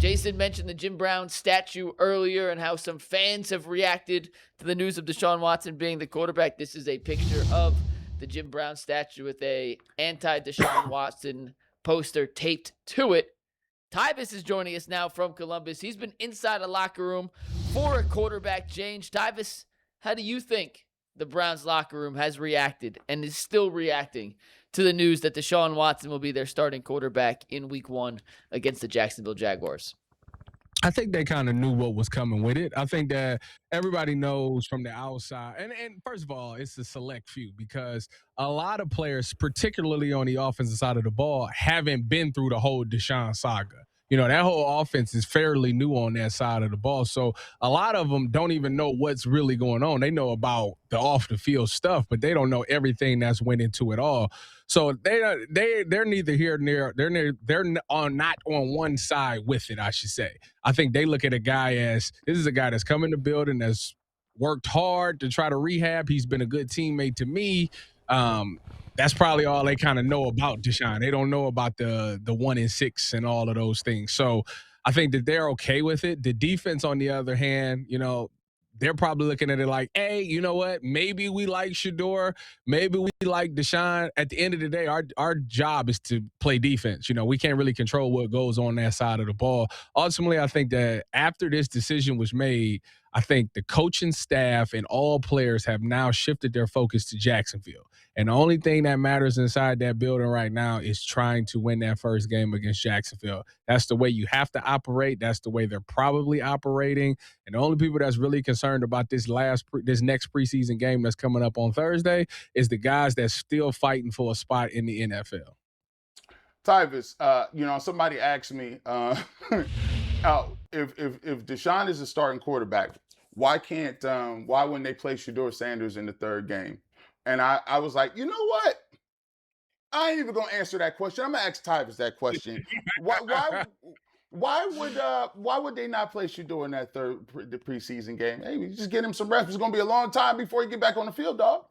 Jason mentioned the Jim Brown statue earlier and how some fans have reacted to the news of Deshaun Watson being the quarterback. This is a picture of the Jim Brown statue with a anti-Deshaun Watson poster taped to it. Tyvis is joining us now from Columbus. He's been inside a locker room for a quarterback change. Tyvis, how do you think the Browns locker room has reacted and is still reacting to the news that Deshaun Watson will be their starting quarterback in week 1 against the Jacksonville Jaguars? I think they kind of knew what was coming with it. I think that everybody knows from the outside. And first of all, it's a select few because a lot of players, particularly on the offensive side of the ball, haven't been through the whole Deshaun saga. That whole offense is fairly new on that side of the ball. So a lot of them don't even know what's really going on. They know about the off the field stuff, but they don't know everything that's went into it all. So they're neither here nor they're not on one side with it, I should say. I think they look at a guy as this is a guy that's come in the building, that's worked hard to try to rehab. He's been a good teammate to me. That's probably all they kind of know about Deshaun. They don't know about the 1-6 and all of those things. So I think that they're okay with it. The defense, on the other hand, they're probably looking at it like, hey, you know what? Maybe we like Shedeur. Maybe we like Deshaun. At the end of the day, our job is to play defense. We can't really control what goes on that side of the ball. Ultimately, I think that after this decision was made, I think the coaching staff and all players have now shifted their focus to Jacksonville. And the only thing that matters inside that building right now is trying to win that first game against Jacksonville. That's the way you have to operate. That's the way they're probably operating. And the only people that's really concerned about this next preseason game that's coming up on Thursday is the guys that's still fighting for a spot in the NFL. Tyvis, somebody asked me if Deshaun is a starting quarterback, why wouldn't they play Shedeur Sanders in the third game? And I was like, you know what? I ain't even gonna answer that question. I'm gonna ask Tyvis that question. Why would they not play Shedeur in that the preseason game? Hey, we just get him some rest. It's gonna be a long time before he get back on the field, dog.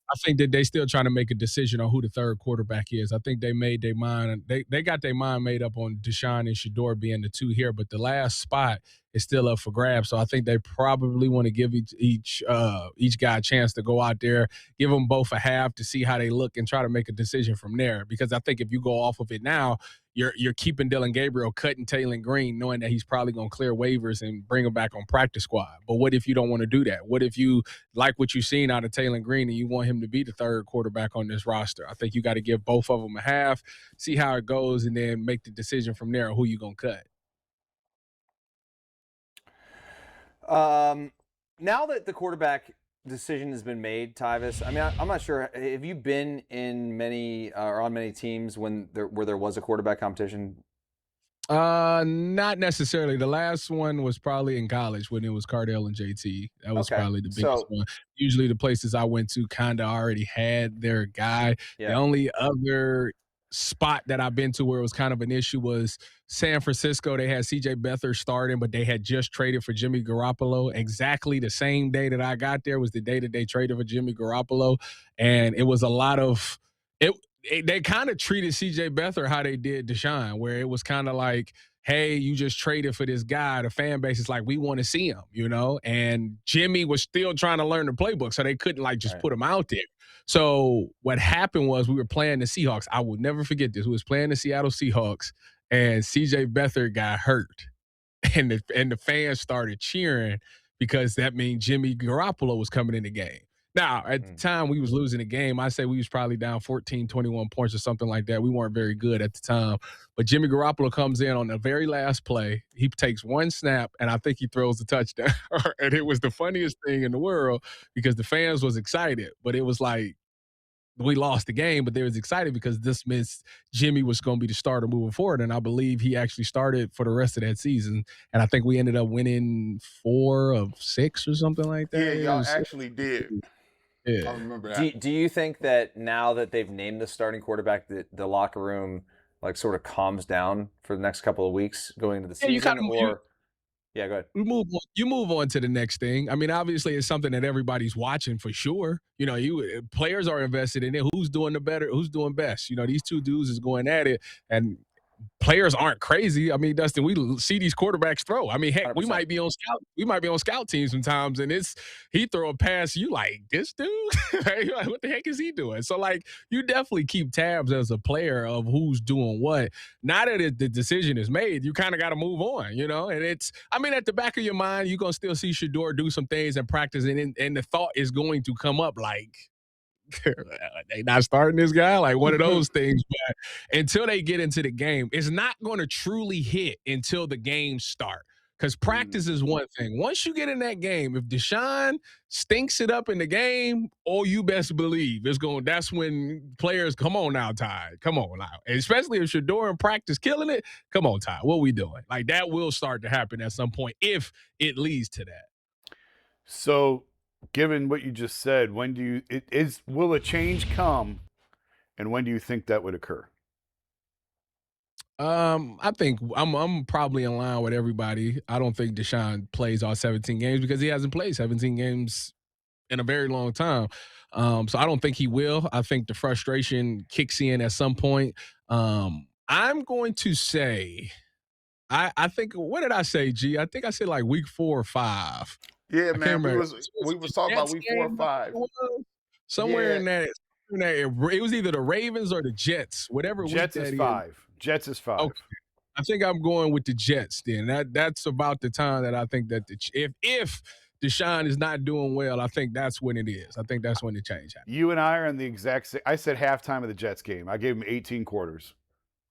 I think that they still trying to make a decision on who the third quarterback is. I think they made their mind. They got their mind made up on Deshaun and Shedeur being the two here, but the last spot is still up for grabs. So I think they probably want to give each guy a chance to go out there, give them both a half to see how they look and try to make a decision from there. Because I think if you go off of it now, you're keeping Dylan Gabriel, cutting Taylor Green, knowing that he's probably going to clear waivers and bring him back on practice squad. But what if you don't want to do that? What if you like what you've seen out of Taylor Green and you want him to be the third quarterback on this roster? I think you got to give both of them a half, see how it goes, and then make the decision from there on who you're going to cut. Now that the quarterback decision has been made, Tyvis, I mean, I'm not sure. Have you been in many or on many teams where there was a quarterback competition? Not necessarily. The last one was probably in college when it was Cardell and JT. That was probably the biggest one. Usually the places I went to kind of already had their guy. Yeah. The only other spot that I've been to where it was kind of an issue was San Francisco. They had CJ Beathard starting, but they had just traded for Jimmy Garoppolo. Exactly the same day that I got there was the day that they traded for Jimmy Garoppolo. And it was a lot of it. They kind of treated CJ Beathard how they did Deshaun, where it was kind of like, hey, you just traded for this guy. The fan base is like, we want to see him, and Jimmy was still trying to learn the playbook. So they couldn't just put him out there. So what happened was we were playing the Seahawks. I will never forget this. We was playing the Seattle Seahawks, and CJ Beathard got hurt, and the fans started cheering because that means Jimmy Garoppolo was coming in the game. Now, at the time we was losing the game, I say we was probably down 14, 21 points or something like that. We weren't very good at the time. But Jimmy Garoppolo comes in on the very last play. He takes one snap, and I think he throws the touchdown. And it was the funniest thing in the world because the fans was excited. But it was like we lost the game, but they was excited because this means Jimmy was going to be the starter moving forward. And I believe he actually started for the rest of that season. And I think we ended up winning 4 of 6 or something like that. Yeah, y'all actually did. Yeah. I remember that. Do you think that now that they've named the starting quarterback, the locker room sort of calms down for the next couple of weeks going into the season? Yeah, go ahead. You move on to the next thing. I mean, obviously, it's something that everybody's watching for sure. Players are invested in it. Who's doing the better? Who's doing best? These two dudes is going at it, and players aren't crazy. I mean, Dustin, we see these quarterbacks throw. I mean, heck, 100%. we might be on scout teams sometimes, and he throw a pass, you like, this dude? Like, what the heck is he doing? So, like, you definitely keep tabs as a player of who's doing what. Now that the decision is made, you kind of got to move on, you know? And at the back of your mind, you're going to still see Shedeur do some things and practice, and the thought is going to come up like, they not starting this guy, like one of those things. But until they get into the game, it's not going to truly hit until the games start. Because practice is one thing. Once you get in that game, if Deshaun stinks it up in the game, you best believe that's when players, come on now, Ty. Come on now. And especially if Shedeur in practice killing it, come on, Ty. What we doing? Like, that will start to happen at some point if it leads to that. So, given what you just said, will a change come, and when do you think that would occur? I think I'm probably in line with everybody. I don't think Deshaun plays all 17 games because he hasn't played 17 games in a very long time. So I don't think he will. I think the frustration kicks in at some point. I'm going to say, I think, what did I say, G? I think I said like week 4 or 5. Yeah, I man. can't We was talking about Jets week 4 or game, 5. somewhere Yeah. in that. It was either the Ravens or the Jets, whatever Jets week is that 5. Jets is 5. Okay. I think I'm going with the Jets then. That's about the time that I think that if Deshaun is not doing well, I think that's when it is. I think that's when the change happens. You and I are in the exact same. I said halftime of the Jets game. I gave him 18 quarters.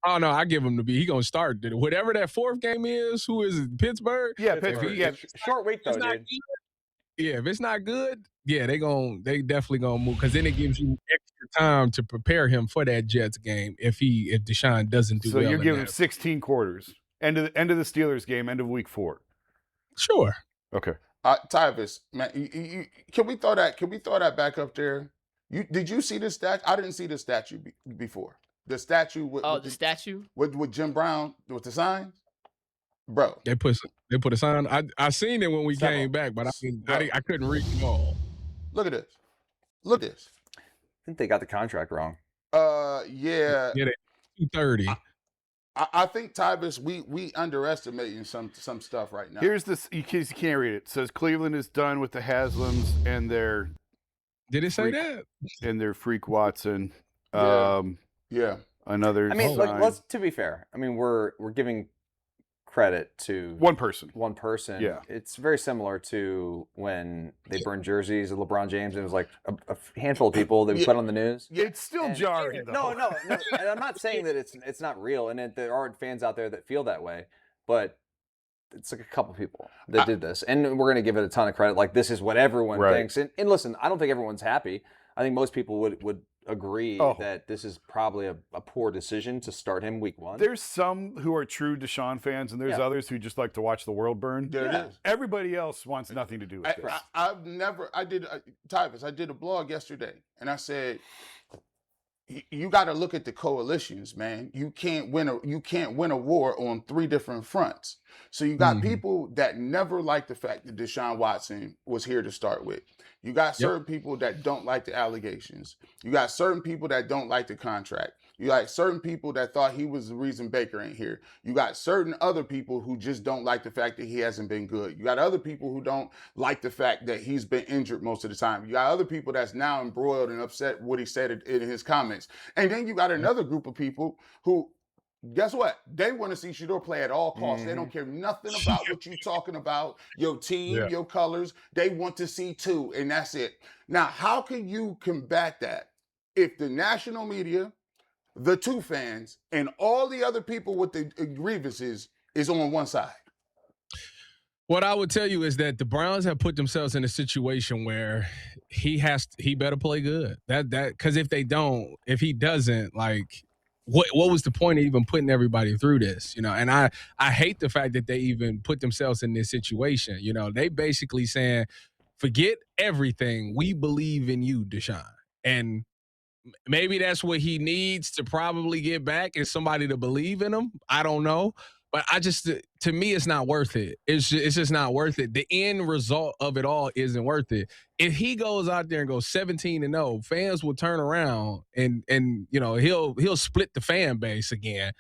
Oh no, I give him he gonna start whatever that 4th game is. Who is it? Pittsburgh? Yeah, Pittsburgh. Pittsburgh. Yeah, Short week though, It's not dude. good. Yeah, if it's not good, yeah, they definitely gonna move because then it gives you extra time to prepare him for that Jets game if Deshaun doesn't do so well. you're giving him that. 16 quarters. End of the Steelers game. End of week 4. Sure. Okay. Tyvis, man, can we throw that back up there? Did you see this statue? I didn't see the statue before. The statue with The statue? with Jim Brown with the signs, bro. They put a sign. I seen it when we Several. came back, but Bro. I couldn't read them all. Look at this. Look at this. I think they got the contract wrong. Yeah. Yeah, 230. I think Tyvis, we underestimating some stuff right now. Here's this. You can't read it. It says Cleveland is done with the Haslams and their Did it say freak- that? Freak Watson. Yeah. Another. I mean, sign. let's to be fair. I mean, we're giving credit to one person. Yeah, it's very similar to when they burned jerseys of LeBron James. And it was like a handful of people that we put on the news. It's still jarring, though. No. And I'm not saying that it's not real, and that there aren't fans out there that feel that way, but it's like a couple people that did this, and we're going to give it a ton of credit. Like, this is what everyone thinks. And listen, I don't think everyone's happy. I think most people would agree that this is probably a poor decision to start him week 1. There's some who are true Deshaun fans, and there's others who just like to watch the world burn. There it is. Everybody else wants nothing to do with this. Tyvis, I did a blog yesterday, and I said, you got to look at the coalitions, man. You can't win a war on 3 different fronts. So you got people that never liked the fact that Deshaun Watson was here to start with. You got certain people that don't like the allegations. You got certain people that don't like the contract. You got certain people that thought he was the reason Baker ain't here. You got certain other people who just don't like the fact that he hasn't been good. You got other people who don't like the fact that he's been injured most of the time. You got other people that's now embroiled and upset what he said in his comments. And then you got another group of people who, guess what? They want to see Shedeur play at all costs. They don't care nothing about what you're talking about, your team, your colors. They want to see 2, and that's it. Now, how can you combat that if the national media, the 2 fans, and all the other people with the grievances is on one side? What I would tell you is that the Browns have put themselves in a situation where he better play good. That because if he doesn't, like, what was the point of even putting everybody through this? You know, and I hate the fact that they even put themselves in this situation. You know, they basically saying, forget everything. We believe in you, Deshaun. And maybe that's what he needs to probably get back, is somebody to believe in him. I don't know. But to me, it's not worth it. It's just not worth it. The end result of it all isn't worth it. If he goes out there and goes 17-0, fans will turn around and you know, he'll split the fan base again.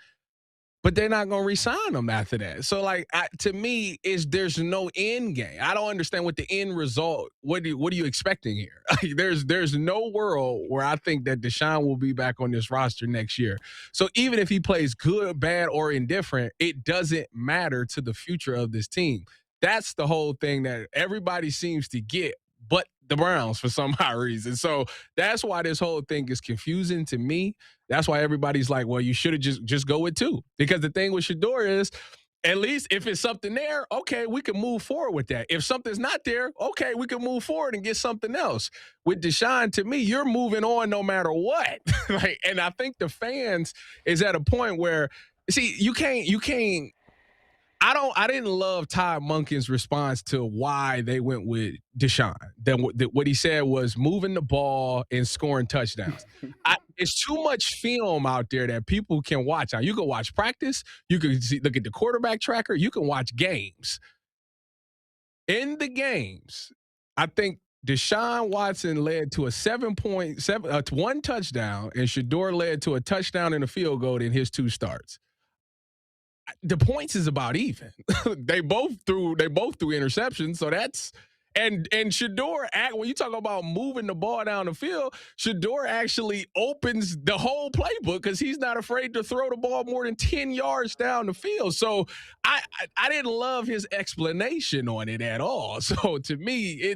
but they're not going to re-sign him after that. So, like, to me, there's no end game. I don't understand what the end result. What are you expecting here? There's no world where I think that Deshaun will be back on this roster next year. So even if he plays good, bad, or indifferent, it doesn't matter to the future of this team. That's the whole thing that everybody seems to get, but the Browns for some odd reason. So that's why this whole thing is confusing to me. That's why everybody's like, well, you should have just go with 2. Because the thing with Shedeur is, at least if it's something there, okay, we can move forward with that. If something's not there, okay, we can move forward and get something else. With Deshaun, to me, you're moving on no matter what. And I think the fans is at a point where, see, you can't. I didn't love Todd Monken's response to why they went with Deshaun. Then what he said was moving the ball and scoring touchdowns. It's too much film out there that people can watch. Now, you can watch practice. You can look at the quarterback tracker. You can watch games. In the games, I think Deshaun Watson led to a 1 touchdown, and Shedeur led to a touchdown and a field goal in his 2 starts. The points is about even. they both threw interceptions, so that's and Shedeur, when you talk about moving the ball down the field, Shedeur actually opens the whole playbook because he's not afraid to throw the ball more than 10 yards down the field. So I didn't love his explanation on it at all. So to me,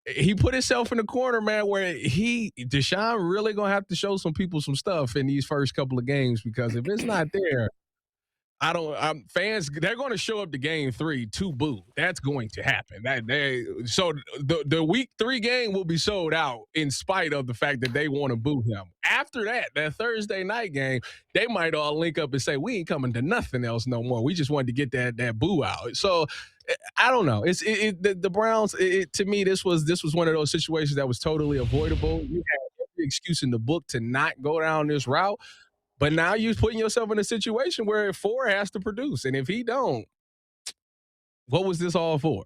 he put himself in the corner, man, where Deshaun really gonna have to show some people some stuff in these first couple of games, because if it's not there, fans, they're going to show up to game 3 to boo. That's going to happen. So the week 3 game will be sold out in spite of the fact that they want to boo him. After that Thursday night game, they might all link up and say, we ain't coming to nothing else no more. We just wanted to get that boo out. So I don't know. The Browns, to me, this was one of those situations that was totally avoidable. You had every excuse in the book to not go down this route. But now you're putting yourself in a situation where 4 has to produce. And if he don't, what was this all for?